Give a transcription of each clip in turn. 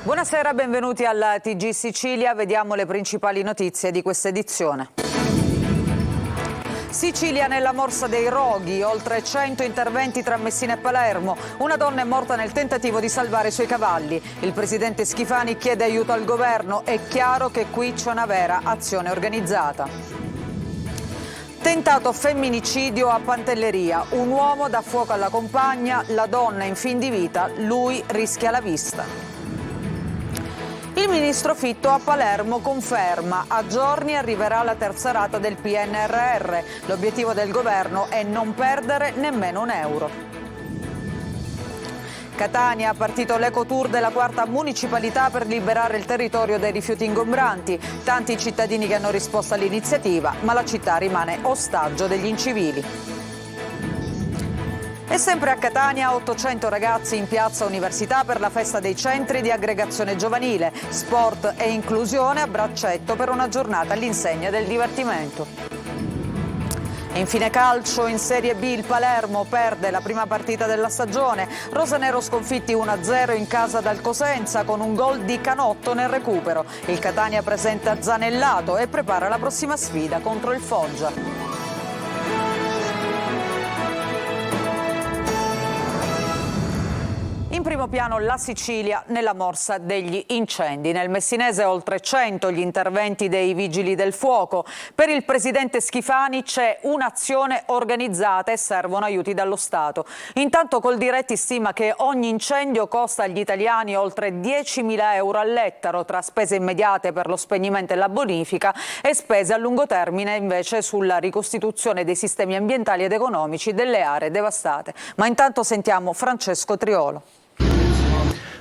Buonasera, benvenuti alla TG Sicilia. Vediamo le principali notizie di questa edizione. Sicilia nella morsa dei roghi, oltre 100 interventi tra Messina e Palermo. Una donna è morta nel tentativo di salvare i suoi cavalli. Il presidente Schifani chiede aiuto al governo. È chiaro che qui c'è una vera azione organizzata. Tentato femminicidio a Pantelleria. Un uomo dà fuoco alla compagna, la donna in fin di vita, lui rischia la vista. Il ministro Fitto a Palermo conferma: a giorni arriverà la terza rata del PNRR. L'obiettivo del governo è non perdere nemmeno un euro. Catania, partito l'ecotour della quarta municipalità per liberare il territorio dai rifiuti ingombranti. Tanti cittadini che hanno risposto all'iniziativa, ma la città rimane ostaggio degli incivili. E sempre a Catania, 800 ragazzi in piazza Università per la festa dei centri di aggregazione giovanile. Sport e inclusione a braccetto per una giornata all'insegna del divertimento. E infine calcio, in Serie B il Palermo perde la prima partita della stagione. Rosanero sconfitti 1-0 in casa dal Cosenza con un gol di Canotto nel recupero. Il Catania presenta Zanellato e prepara la prossima sfida contro il Foggia. In primo piano la Sicilia nella morsa degli incendi. Nel Messinese oltre 100 gli interventi dei vigili del fuoco. Per il presidente Schifani c'è un'azione organizzata e servono aiuti dallo Stato. Intanto Coldiretti stima che ogni incendio costa agli italiani oltre 10.000 euro all'ettaro tra spese immediate per lo spegnimento e la bonifica e spese a lungo termine invece sulla ricostituzione dei sistemi ambientali ed economici delle aree devastate. Ma intanto sentiamo Francesco Triolo.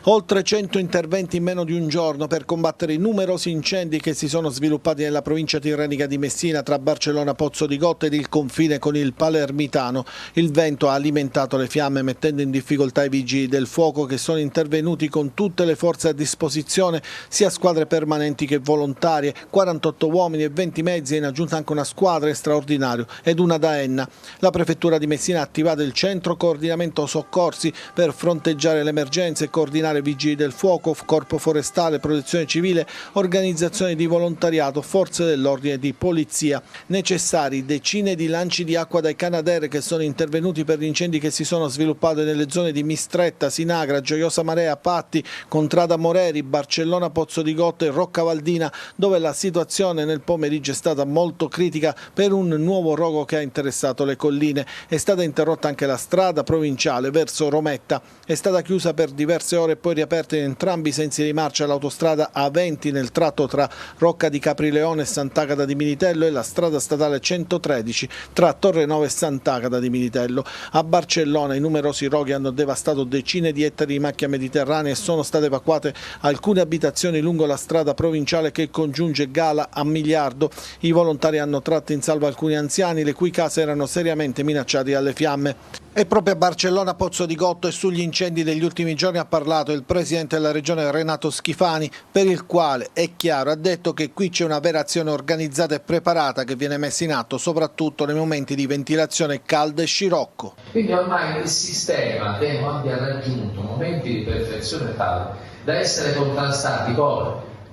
Oltre 100 interventi in meno di un giorno per combattere i numerosi incendi che si sono sviluppati nella provincia tirrenica di Messina tra Barcellona Pozzo di Gotto ed il confine con il Palermitano. Il vento ha alimentato le fiamme mettendo in difficoltà i vigili del fuoco che sono intervenuti con tutte le forze a disposizione, sia squadre permanenti che volontarie, 48 uomini e 20 mezzi e in aggiunta anche una squadra straordinaria ed una da Enna. La prefettura di Messina ha attivato il centro coordinamento soccorsi per fronteggiare le emergenze e coordinare vigili del fuoco, corpo forestale, protezione civile, organizzazioni di volontariato, forze dell'ordine di polizia. Necessari decine di lanci di acqua dai Canadair che sono intervenuti per gli incendi che si sono sviluppati nelle zone di Mistretta, Sinagra, Gioiosa Marea, Patti, Contrada Moreri, Barcellona Pozzo di Gotto e Roccavaldina, dove la situazione nel pomeriggio è stata molto critica per un nuovo rogo che ha interessato le colline. È stata interrotta anche la strada provinciale verso Rometta. È stata chiusa per diverse ore e poi riaperta in entrambi i sensi di marcia l'autostrada A20 nel tratto tra Rocca di Caprileone e Sant'Agata di Militello e la strada statale 113 tra Torrenove e Sant'Agata di Militello. A Barcellona i numerosi roghi hanno devastato decine di ettari di macchia mediterranea e sono state evacuate alcune abitazioni lungo la strada provinciale che congiunge Gala a Migliardo. I volontari hanno tratto in salvo alcuni anziani le cui case erano seriamente minacciate dalle fiamme. E proprio a Barcellona Pozzo di Gotto e sugli incendi degli ultimi giorni ha parlato il presidente della regione Renato Schifani, per il quale, è chiaro, ha detto che qui c'è una vera azione organizzata e preparata che viene messa in atto soprattutto nei momenti di ventilazione calda e scirocco. Quindi ormai il sistema temo abbia raggiunto momenti di perfezione tale da essere contrastati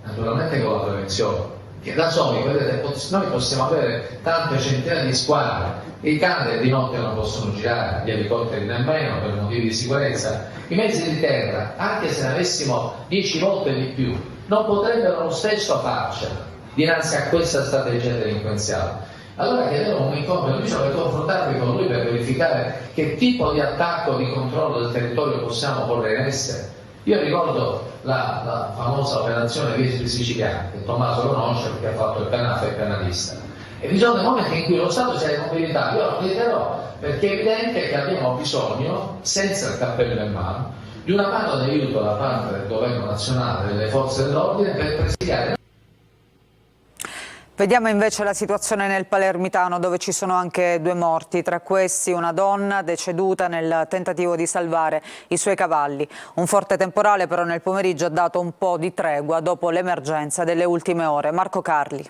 naturalmente con la prevenzione. Che da soli, vedete, noi possiamo avere tante centinaia di squadre, i Canadair di notte non possono girare, gli elicotteri nemmeno per motivi di sicurezza, i mezzi di terra, anche se ne avessimo 10 volte di più, non potrebbero lo stesso farcela dinanzi a questa strategia delinquenziale. Allora chiedevo un incontro, bisogna per confrontarvi con lui per verificare che tipo di attacco di controllo del territorio possiamo porre in essere. Io ricordo la famosa operazione Vietri Siciliani, che Tommaso conosce perché ha fatto il PNAF e il penalista. E vi sono dei momenti in cui lo Stato si è mobilitato, io lo chiederò, perché è evidente che abbiamo bisogno, senza il cappello in mano, di una mano d'aiuto da parte del governo nazionale e delle forze dell'ordine per presidiare. Vediamo invece la situazione nel Palermitano, dove ci sono anche 2 morti, tra questi una donna deceduta nel tentativo di salvare i suoi cavalli. Un forte temporale però nel pomeriggio ha dato un po' di tregua dopo l'emergenza delle ultime ore. Marco Carli.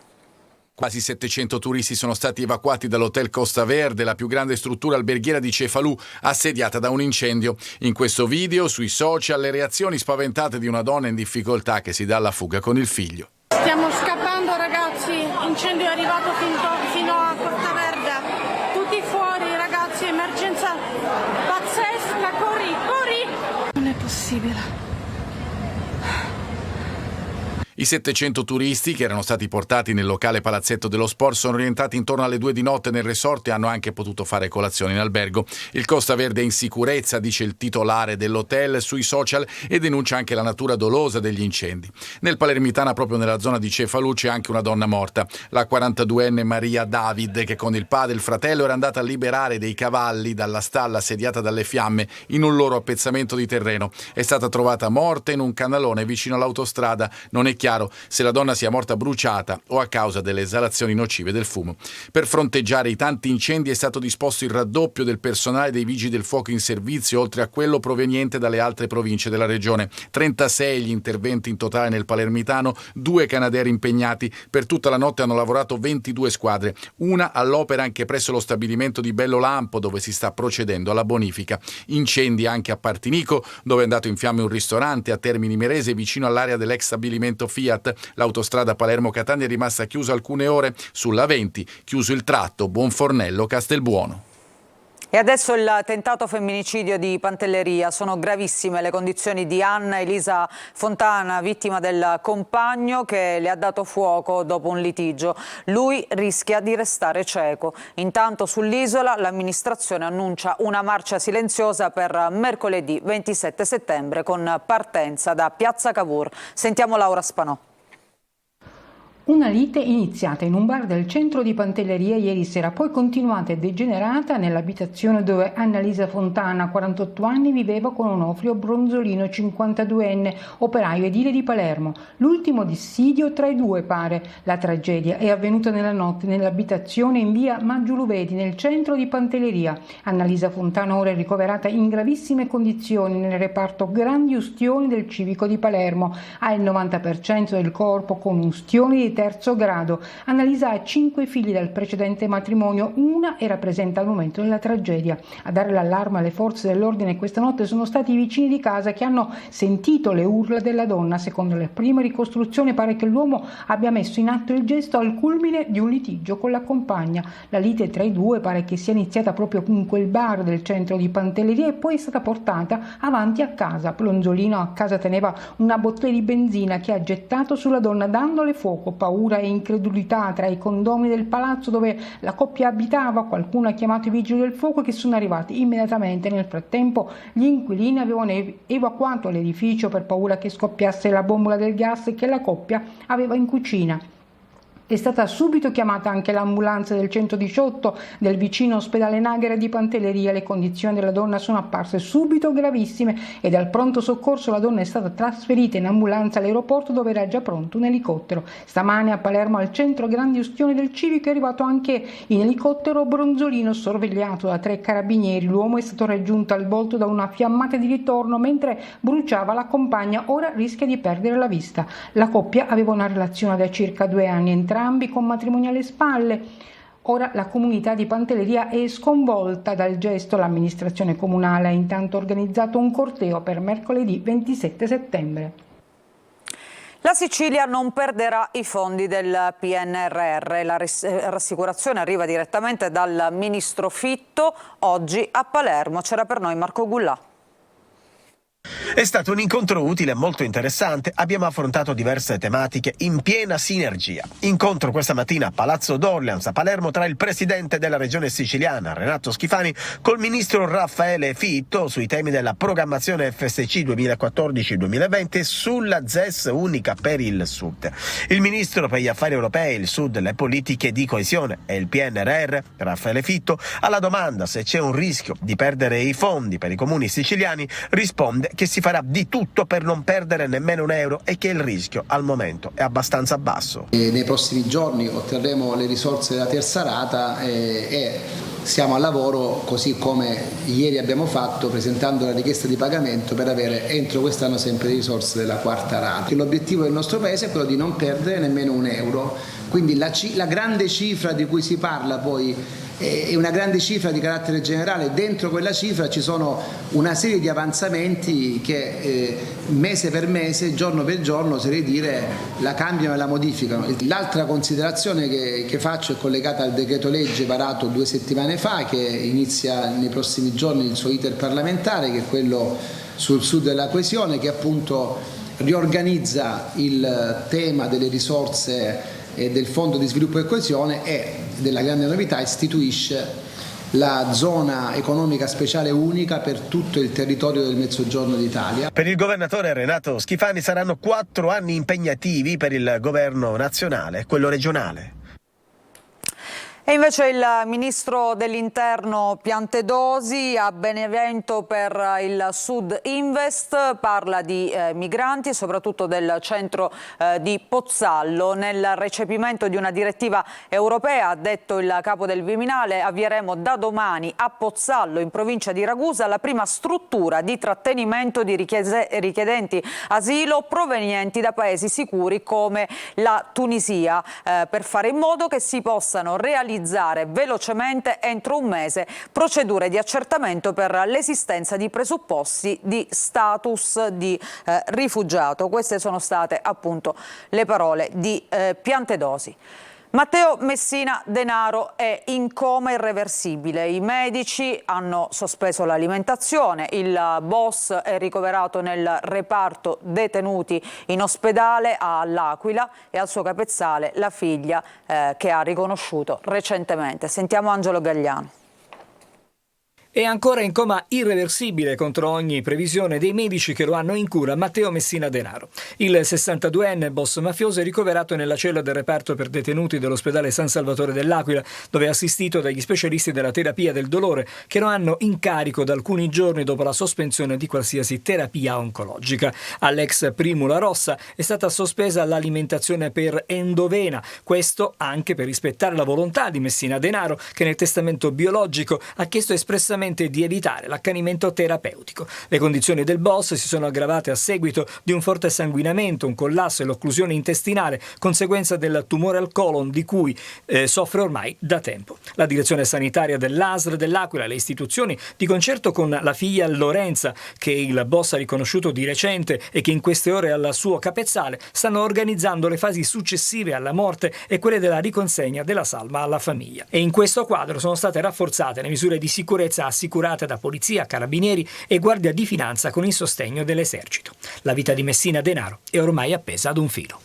Quasi 700 turisti sono stati evacuati dall'hotel Costa Verde, la più grande struttura alberghiera di Cefalù, assediata da un incendio. In questo video, sui social, le reazioni spaventate di una donna in difficoltà che si dà alla fuga con il figlio. Stiamo scappando, ragazzi, l'incendio è arrivato fino a Costa Verde. Tutti fuori, ragazzi, emergenza pazzesca, corri! Non è possibile. I 700 turisti che erano stati portati nel locale palazzetto dello sport sono rientrati intorno alle 2 di notte nel resort e hanno anche potuto fare colazione in albergo. Il Costa Verde è in sicurezza, dice il titolare dell'hotel sui social, e denuncia anche la natura dolosa degli incendi. Nel Palermitana, proprio nella zona di Cefalù, c'è anche una donna morta, la 42enne Maria David, che con il padre e il fratello era andata a liberare dei cavalli dalla stalla assediata dalle fiamme in un loro appezzamento di terreno. È stata trovata morta in un canalone vicino all'autostrada. Non è chiaro se la donna sia morta bruciata o a causa delle esalazioni nocive del fumo. Per fronteggiare i tanti incendi è stato disposto il raddoppio del personale dei vigili del fuoco in servizio, oltre a quello proveniente dalle altre province della regione. 36 gli interventi in totale nel Palermitano, 2 Canadair impegnati. Per tutta la notte hanno lavorato 22 squadre, una all'opera anche presso lo stabilimento di Bello Lampo, dove si sta procedendo alla bonifica. Incendi anche a Partinico, dove è andato in fiamme un ristorante, a Termini Imerese, vicino all'area dell'ex stabilimento Fiat. L'autostrada Palermo-Catania è rimasta chiusa alcune ore. Sulla 20 chiuso il tratto Buonfornello-Castelbuono. E adesso il tentato femminicidio di Pantelleria. Sono gravissime le condizioni di Anna Elisa Fontana, vittima del compagno che le ha dato fuoco dopo un litigio. Lui rischia di restare cieco. Intanto sull'isola l'amministrazione annuncia una marcia silenziosa per mercoledì 27 settembre con partenza da Piazza Cavour. Sentiamo Laura Spanò. Una lite iniziata in un bar del centro di Pantelleria ieri sera, poi continuata e degenerata nell'abitazione dove Annalisa Fontana, 48 anni, viveva con Onofrio Bronzolino, 52enne, operaio edile di Palermo. L'ultimo dissidio tra i due, pare. La tragedia è avvenuta nella notte nell'abitazione in via Maggiuluvedi, nel centro di Pantelleria. Annalisa Fontana ora è ricoverata in gravissime condizioni nel reparto grandi ustioni del civico di Palermo. Ha il 90% del corpo con ustioni di terzo grado. Annalisa ha 5 figli dal precedente matrimonio, una era presente al momento della tragedia. A dare l'allarme alle forze dell'ordine questa notte sono stati i vicini di casa che hanno sentito le urla della donna. Secondo le prime ricostruzioni pare che l'uomo abbia messo in atto il gesto al culmine di un litigio con la compagna. La lite tra i due pare che sia iniziata proprio in quel bar del centro di Pantelleria e poi è stata portata avanti a casa. Bronzolino a casa teneva una bottiglia di benzina che ha gettato sulla donna dandole fuoco. Paura e incredulità tra i condomini del palazzo dove la coppia abitava. Qualcuno ha chiamato i vigili del fuoco che sono arrivati immediatamente. Nel frattempo gli inquilini avevano evacuato l'edificio per paura che scoppiasse la bombola del gas che la coppia aveva in cucina. È stata subito chiamata anche l'ambulanza del 118 del vicino ospedale Naghera di Pantelleria. Le condizioni della donna sono apparse subito gravissime e dal pronto soccorso la donna è stata trasferita in ambulanza all'aeroporto dove era già pronto un elicottero. Stamane a Palermo al centro grandi ustioni del civico è arrivato anche in elicottero Bronzolino sorvegliato da 3 carabinieri. L'uomo è stato raggiunto al volto da una fiammata di ritorno mentre bruciava la compagna. Ora rischia di perdere la vista. La coppia aveva una relazione da circa 2 anni, entrambi con matrimoni alle spalle. Ora la comunità di Pantelleria è sconvolta dal gesto. L'amministrazione comunale ha intanto organizzato un corteo per mercoledì 27 settembre. La Sicilia non perderà i fondi del PNRR. La rassicurazione arriva direttamente dal ministro Fitto oggi a Palermo. C'era per noi Marco Gullà. È stato un incontro utile e molto interessante. Abbiamo affrontato diverse tematiche in piena sinergia. Incontro questa mattina a Palazzo d'Orleans a Palermo tra il presidente della regione siciliana Renato Schifani col ministro Raffaele Fitto sui temi della programmazione FSC 2014-2020 e sulla ZES unica per il Sud. Il ministro per gli affari europei, il Sud, le politiche di coesione e il PNRR, Raffaele Fitto, alla domanda se c'è un rischio di perdere i fondi per i comuni siciliani risponde che si farà di tutto per non perdere nemmeno un euro e che il rischio al momento è abbastanza basso. Nei prossimi giorni otterremo le risorse della terza rata e siamo al lavoro, così come ieri abbiamo fatto, presentando la richiesta di pagamento per avere entro quest'anno sempre le risorse della quarta rata. L'obiettivo del nostro Paese è quello di non perdere nemmeno un euro, quindi la grande cifra di cui si parla poi è una grande cifra di carattere generale. Dentro quella cifra ci sono una serie di avanzamenti che mese per mese, giorno per giorno, oserei dire, la cambiano e la modificano. L'altra considerazione che faccio è collegata al decreto legge varato 2 settimane fa, che inizia nei prossimi giorni il suo iter parlamentare, che è quello sul Sud della coesione, che appunto riorganizza il tema delle risorse del Fondo di Sviluppo e Coesione e, della grande novità, istituisce la zona economica speciale unica per tutto il territorio del Mezzogiorno d'Italia. Per il governatore Renato Schifani saranno 4 anni impegnativi per il governo nazionale e quello regionale. E invece il ministro dell'Interno Piantedosi a Benevento per il Sud Invest parla di migranti e soprattutto del centro di Pozzallo. Nel recepimento di una direttiva europea, ha detto il capo del Viminale, avvieremo da domani a Pozzallo, in provincia di Ragusa, la prima struttura di trattenimento di richiedenti asilo provenienti da paesi sicuri come la Tunisia, per fare in modo che si possano realizzare velocemente, entro un mese, procedure di accertamento per l'esistenza di presupposti di status di rifugiato. Queste sono state appunto le parole di Piantedosi. Matteo Messina Denaro è in coma irreversibile. I medici hanno sospeso l'alimentazione. Il boss è ricoverato nel reparto detenuti in ospedale all'Aquila e al suo capezzale la figlia che ha riconosciuto recentemente. Sentiamo Angelo Gagliano. È ancora in coma irreversibile contro ogni previsione dei medici che lo hanno in cura Matteo Messina Denaro. Il 62enne boss mafioso è ricoverato nella cella del reparto per detenuti dell'ospedale San Salvatore dell'Aquila, dove è assistito dagli specialisti della terapia del dolore che lo hanno in carico da alcuni giorni dopo la sospensione di qualsiasi terapia oncologica. All'ex Primula Rossa è stata sospesa l'alimentazione per endovena, questo anche per rispettare la volontà di Messina Denaro, che nel testamento biologico ha chiesto espressamente di evitare l'accanimento terapeutico. Le condizioni del boss si sono aggravate a seguito di un forte sanguinamento, un collasso e l'occlusione intestinale, conseguenza del tumore al colon di cui soffre ormai da tempo. La direzione sanitaria dell'ASL dell'Aquila e le istituzioni, di concerto con la figlia Lorenza, che il boss ha riconosciuto di recente e che in queste ore è al suo capezzale, stanno organizzando le fasi successive alla morte e quelle della riconsegna della salma alla famiglia. E in questo quadro sono state rafforzate le misure di sicurezza assicurate da polizia, carabinieri e guardia di finanza con il sostegno dell'esercito. La vita di Messina Denaro è ormai appesa ad un filo.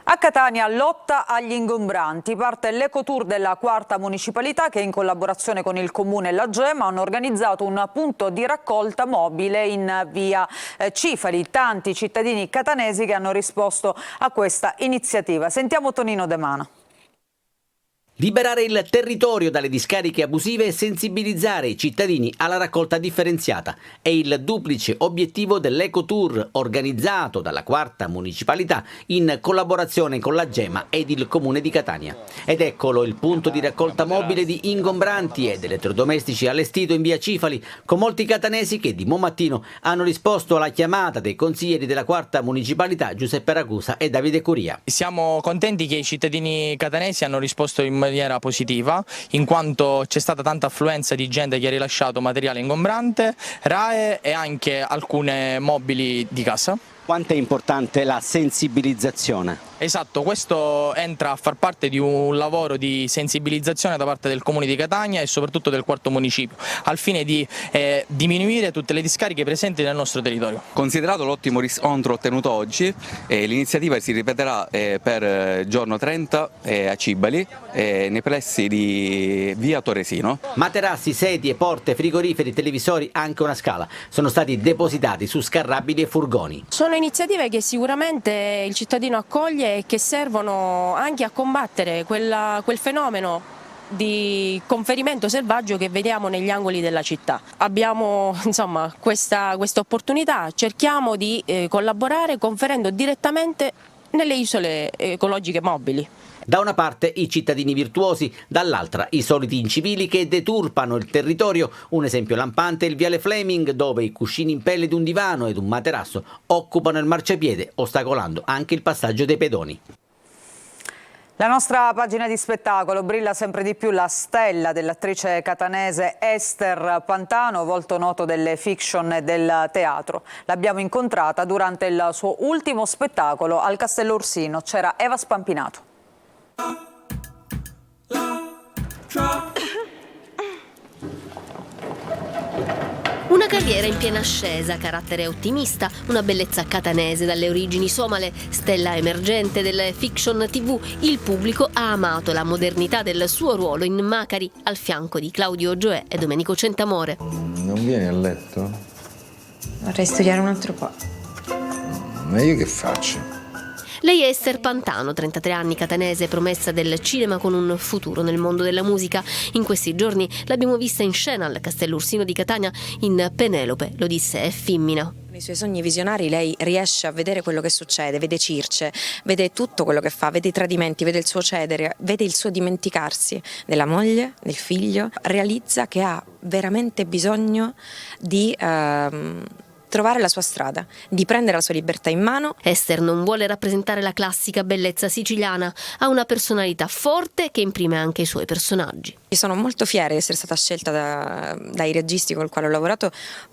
A Catania lotta agli ingombranti. Parte l'ecotour della quarta municipalità che in collaborazione con il comune e la Gema hanno organizzato un punto di raccolta mobile in via Cifali. Tanti cittadini catanesi che hanno risposto a questa iniziativa. Sentiamo Tonino De Mano. Liberare il territorio dalle discariche abusive e sensibilizzare i cittadini alla raccolta differenziata è il duplice obiettivo dell'ecotour organizzato dalla quarta municipalità in collaborazione con la Gema ed il comune di Catania. Ed eccolo il punto di raccolta mobile di ingombranti ed elettrodomestici allestito in via Cifali, con molti catanesi che di buon mattino hanno risposto alla chiamata dei consiglieri della quarta municipalità Giuseppe Ragusa e Davide Curia. Siamo contenti che i cittadini catanesi hanno risposto in maniera positiva, in quanto c'è stata tanta affluenza di gente che ha rilasciato materiale ingombrante, RAEE e anche alcune mobili di casa. Quanto è importante la sensibilizzazione? Esatto, questo entra a far parte di un lavoro di sensibilizzazione da parte del Comune di Catania e soprattutto del quarto municipio, al fine di diminuire tutte le discariche presenti nel nostro territorio. Considerato l'ottimo riscontro ottenuto oggi, l'iniziativa si ripeterà per giorno 30 a Cibali, nei pressi di via Toresino. Materassi, sedie, porte, frigoriferi, televisori, anche una scala sono stati depositati su scarrabili e furgoni. Sono iniziative che sicuramente il cittadino accoglie e che servono anche a combattere quel fenomeno di conferimento selvaggio che vediamo negli angoli della città. Abbiamo insomma questa opportunità, cerchiamo di collaborare conferendo direttamente nelle isole ecologiche mobili. Da una parte i cittadini virtuosi, dall'altra i soliti incivili che deturpano il territorio. Un esempio lampante è il viale Fleming, dove i cuscini in pelle di un divano ed un materasso occupano il marciapiede, ostacolando anche il passaggio dei pedoni. La nostra pagina di spettacolo brilla sempre di più la stella dell'attrice catanese Ester Pantano, volto noto delle fiction e del teatro. L'abbiamo incontrata durante il suo ultimo spettacolo al Castello Ursino. C'era Eva Spampinato. Una carriera in piena ascesa, carattere ottimista, una bellezza catanese dalle origini somale, stella emergente delle fiction TV, il pubblico ha amato la modernità del suo ruolo in Macari al fianco di Claudio Gioè e Domenico Centamore. Non vieni a letto? Vorrei studiare un altro po'. Ma io che faccio? Lei è Ester Pantano, 33 anni, catanese, promessa del cinema con un futuro nel mondo della musica. In questi giorni l'abbiamo vista in scena al Castello Ursino di Catania in Penelope, l'Odissea è femmina. Nei suoi sogni visionari lei riesce a vedere quello che succede, vede Circe, vede tutto quello che fa, vede i tradimenti, vede il suo cedere, vede il suo dimenticarsi della moglie, del figlio, realizza che ha veramente bisogno di trovare la sua strada, di prendere la sua libertà in mano. Ester non vuole rappresentare la classica bellezza siciliana, ha una personalità forte che imprime anche i suoi personaggi. Sono molto fiera di essere stata scelta dai registi con il quale ho lavorato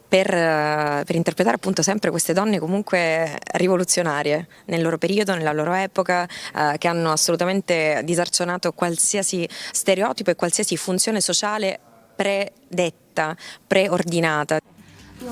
per interpretare appunto sempre queste donne comunque rivoluzionarie nel loro periodo, nella loro epoca, che hanno assolutamente disarcionato qualsiasi stereotipo e qualsiasi funzione sociale predetta, preordinata.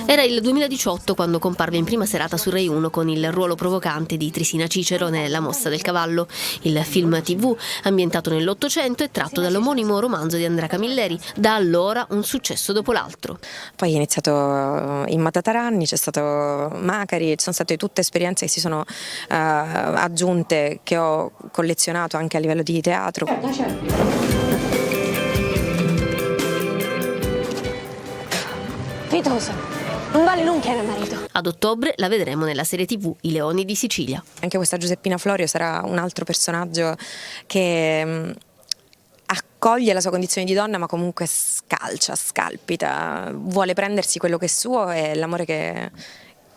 Era il 2018 quando comparve in prima serata su Rai 1 con il ruolo provocante di Trisina Cicero nella Mossa del Cavallo. Il film TV, ambientato nell'Ottocento, è tratto dall'omonimo romanzo di Andrea Camilleri, da allora un successo dopo l'altro. Poi è iniziato in Matataranni, c'è stato Macari, ci sono state tutte esperienze che si sono aggiunte, che ho collezionato anche a livello di teatro. Fiducia. Non vale l'unghia mio marito. Ad ottobre la vedremo nella serie TV I Leoni di Sicilia. Anche questa Giuseppina Florio sarà un altro personaggio che accoglie la sua condizione di donna, ma comunque scalcia, scalpita, vuole prendersi quello che è suo e l'amore che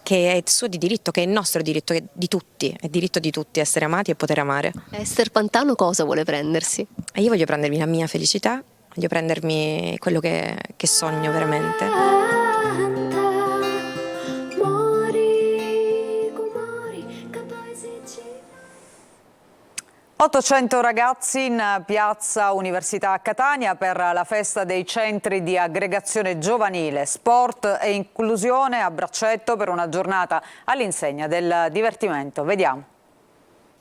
è suo di diritto, che è il nostro diritto, che è di tutti, è diritto di tutti essere amati e poter amare. Ester Pantano cosa vuole prendersi? E io voglio prendermi la mia felicità, voglio prendermi quello che sogno veramente. 800 ragazzi in piazza Università a Catania per la festa dei centri di aggregazione giovanile, sport e inclusione a braccetto per una giornata all'insegna del divertimento. Vediamo.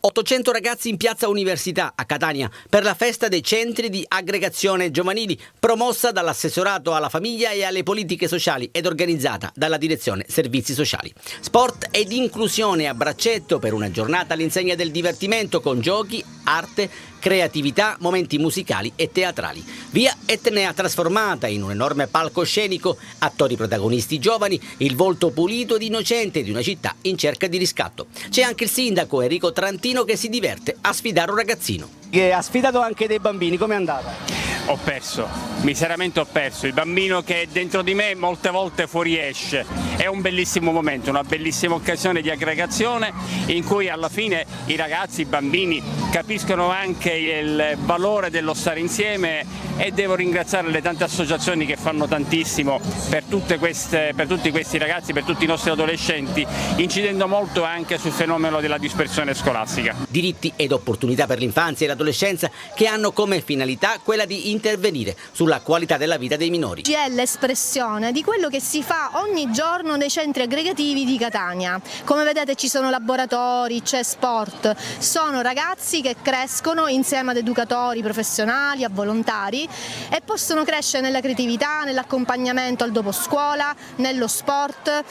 800 ragazzi in piazza Università a Catania per la festa dei centri di aggregazione giovanili, promossa dall'assessorato alla famiglia e alle politiche sociali ed organizzata dalla direzione servizi sociali. Sport ed inclusione a braccetto per una giornata all'insegna del divertimento con giochi, arte, creatività, momenti musicali e teatrali. Via Etnea trasformata in un enorme palcoscenico, attori protagonisti giovani, il volto pulito ed innocente di una città in cerca di riscatto. C'è anche il sindaco Enrico Trantino che si diverte a sfidare un ragazzino. Che ha sfidato anche dei bambini, com'è andata? Ho perso, miseramente ho perso. Il bambino che è dentro di me molte volte fuoriesce. È un bellissimo momento, una bellissima occasione di aggregazione in cui alla fine i ragazzi, i bambini capiscono anche il valore dello stare insieme e devo ringraziare le tante associazioni che fanno tantissimo per tutti questi ragazzi, per tutti i nostri adolescenti, incidendo molto anche sul fenomeno della dispersione scolastica. Diritti ed opportunità per l'infanzia e l'adolescenza che hanno come finalità quella di intervenire sulla qualità della vita dei minori. È l'espressione di quello che si fa ogni giorno nei centri aggregativi di Catania. Come vedete ci sono laboratori, c'è sport, sono ragazzi che crescono insieme ad educatori professionali, a volontari e possono crescere nella creatività, nell'accompagnamento al dopo scuola, nello sport,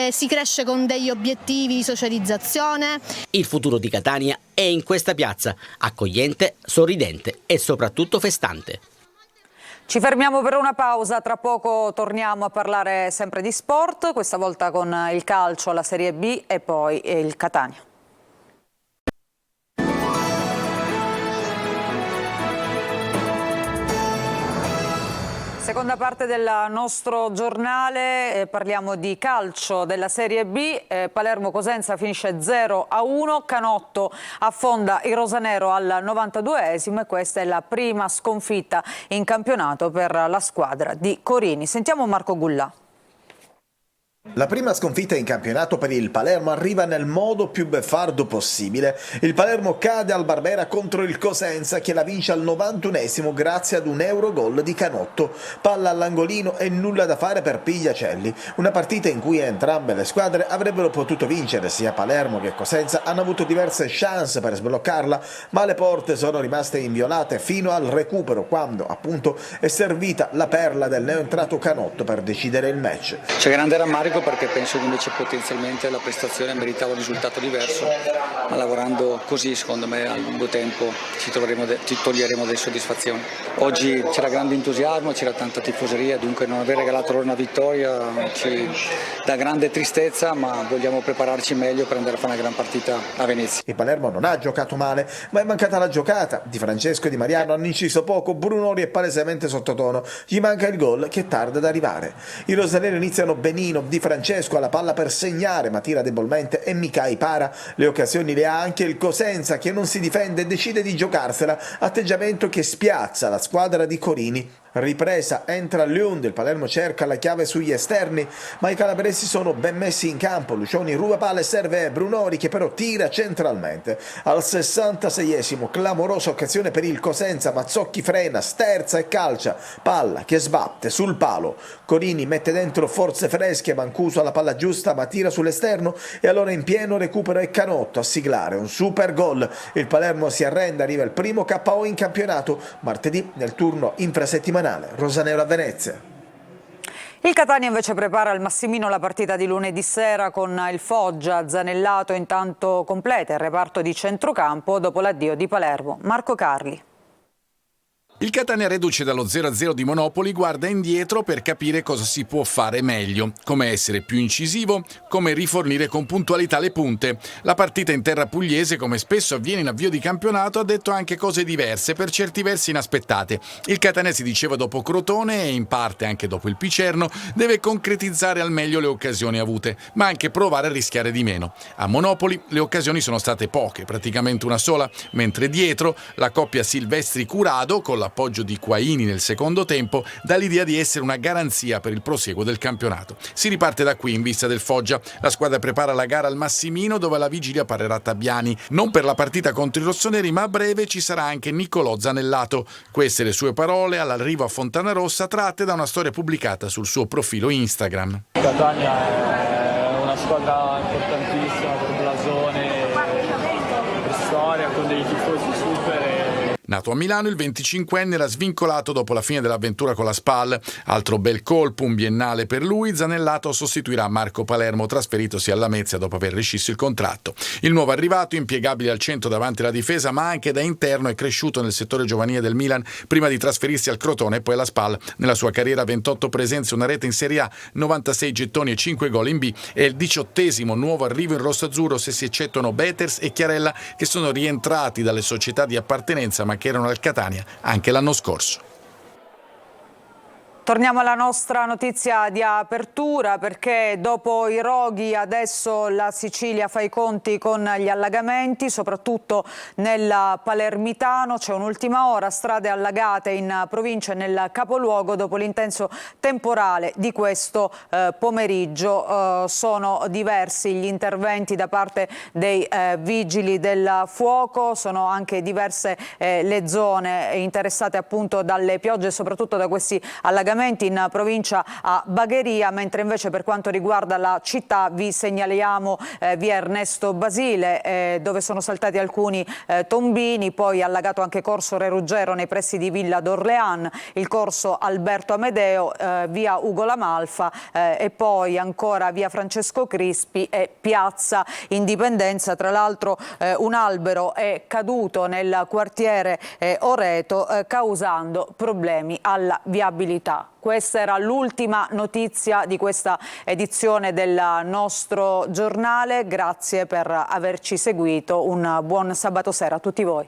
si cresce con degli obiettivi di socializzazione. Il futuro di Catania è in questa piazza, accogliente, sorridente e soprattutto festante. Ci fermiamo per una pausa, tra poco torniamo a parlare sempre di sport, questa volta con il calcio alla Serie B e poi il Catania. Seconda parte del nostro giornale, parliamo di calcio della Serie B, Palermo-Cosenza finisce 0-1, Canotto affonda il rosanero al 92esimo e questa è la prima sconfitta in campionato per la squadra di Corini. Sentiamo Marco Gullà. La prima sconfitta in campionato per il Palermo arriva nel modo più beffardo possibile. Il Palermo cade al Barbera contro il Cosenza che la vince al 91esimo grazie ad un Eurogol di Canotto. Palla all'angolino e nulla da fare per Pigliacelli. Una partita in cui entrambe le squadre avrebbero potuto vincere, sia Palermo che Cosenza hanno avuto diverse chance per sbloccarla, ma le porte sono rimaste inviolate fino al recupero, quando appunto è servita la perla del neoentrato Canotto per decidere il match. C'è grande rammarico perché penso che invece potenzialmente la prestazione meritava un risultato diverso, ma lavorando così secondo me a lungo tempo ci toglieremo delle soddisfazioni. Oggi c'era grande entusiasmo, c'era tanta tifoseria, dunque non aver regalato loro una vittoria ci dà grande tristezza, ma vogliamo prepararci meglio per andare a fare una gran partita a Venezia. Il Palermo non ha giocato male, ma è mancata la giocata. Di Francesco e Di Mariano hanno inciso poco, Brunori è palesemente sottotono, gli manca il gol che tarda ad arrivare. I rosaneri iniziano benino, Di Francesco ha la palla per segnare ma tira debolmente e Micai para. Le occasioni le ha anche il Cosenza che non si difende e decide di giocarsela, atteggiamento che spiazza la squadra di Corini. Ripresa, entra Lund, il Palermo cerca la chiave sugli esterni, ma i calabresi sono ben messi in campo. Lucioni ruba palla e serve Brunori che però tira centralmente. Al 66esimo, clamorosa occasione per il Cosenza, Mazzocchi frena, sterza e calcia, palla che sbatte sul palo. Corini mette dentro forze fresche, Mancuso ha la palla giusta ma tira sull'esterno e allora in pieno recupero è Canotto a siglare un super gol. Il Palermo si arrende, arriva il primo KO in campionato, martedì nel turno infrasettimanale rosanero a Venezia. Il Catania invece prepara al Massimino la partita di lunedì sera con il Foggia. Zanellato intanto completa il reparto di centrocampo dopo l'addio di Palermo. Marco Carli. Il Catania, reduce dallo 0-0 di Monopoli, guarda indietro per capire cosa si può fare meglio, come essere più incisivo, come rifornire con puntualità le punte. La partita in terra pugliese, come spesso avviene in avvio di campionato, ha detto anche cose diverse, per certi versi inaspettate. Il Catania, si diceva dopo Crotone e in parte anche dopo il Picerno, deve concretizzare al meglio le occasioni avute, ma anche provare a rischiare di meno. A Monopoli le occasioni sono state poche, praticamente una sola, mentre dietro la coppia Silvestri-Curado, con l'appoggio di Quaini nel secondo tempo, dà l'idea di essere una garanzia per il proseguo del campionato. Si riparte da qui in vista del Foggia. La squadra prepara la gara al Massimino, dove alla vigilia parlerà Tabiani, non per la partita contro i rossoneri, ma a breve ci sarà anche Niccolò Zanellato. Queste le sue parole all'arrivo a Fontanarossa, tratte da una storia pubblicata sul suo profilo Instagram. Catania è una squadra importantissima per blasone, per storia, con dei tifosi super. Nato a Milano, il 25enne era svincolato dopo la fine dell'avventura con la SPAL. Altro bel colpo, un biennale per lui. Zanellato sostituirà Marco Palermo, trasferitosi alla Lamezia dopo aver rescisso il contratto. Il nuovo arrivato, impiegabile al centro davanti alla difesa, ma anche da interno, è cresciuto nel settore giovanile del Milan prima di trasferirsi al Crotone e poi alla SPAL. Nella sua carriera 28 presenze, una rete in Serie A, 96 gettoni e 5 gol in B. È il 18esimo nuovo arrivo in rosso-azzurro, se si eccettuano Beters e Chiarella, che sono rientrati dalle società di appartenenza ma che erano al Catania anche l'anno scorso. Torniamo alla nostra notizia di apertura, perché dopo i roghi adesso la Sicilia fa i conti con gli allagamenti, soprattutto nel Palermitano. C'è un'ultima ora, strade allagate in provincia e nel capoluogo dopo l'intenso temporale di questo pomeriggio. Sono diversi gli interventi da parte dei vigili del fuoco, sono anche diverse le zone interessate appunto dalle piogge e soprattutto da questi allagamenti in provincia a Bagheria, mentre invece per quanto riguarda la città vi segnaliamo via Ernesto Basile, dove sono saltati alcuni tombini, poi allagato anche corso Re Ruggero nei pressi di Villa d'Orléans, il corso Alberto Amedeo, via Ugo La Malfa e poi ancora via Francesco Crispi e piazza Indipendenza. Tra l'altro un albero è caduto nel quartiere Oreto causando problemi alla viabilità. Questa era l'ultima notizia di questa edizione del nostro giornale. Grazie per averci seguito. Un buon sabato sera a tutti voi.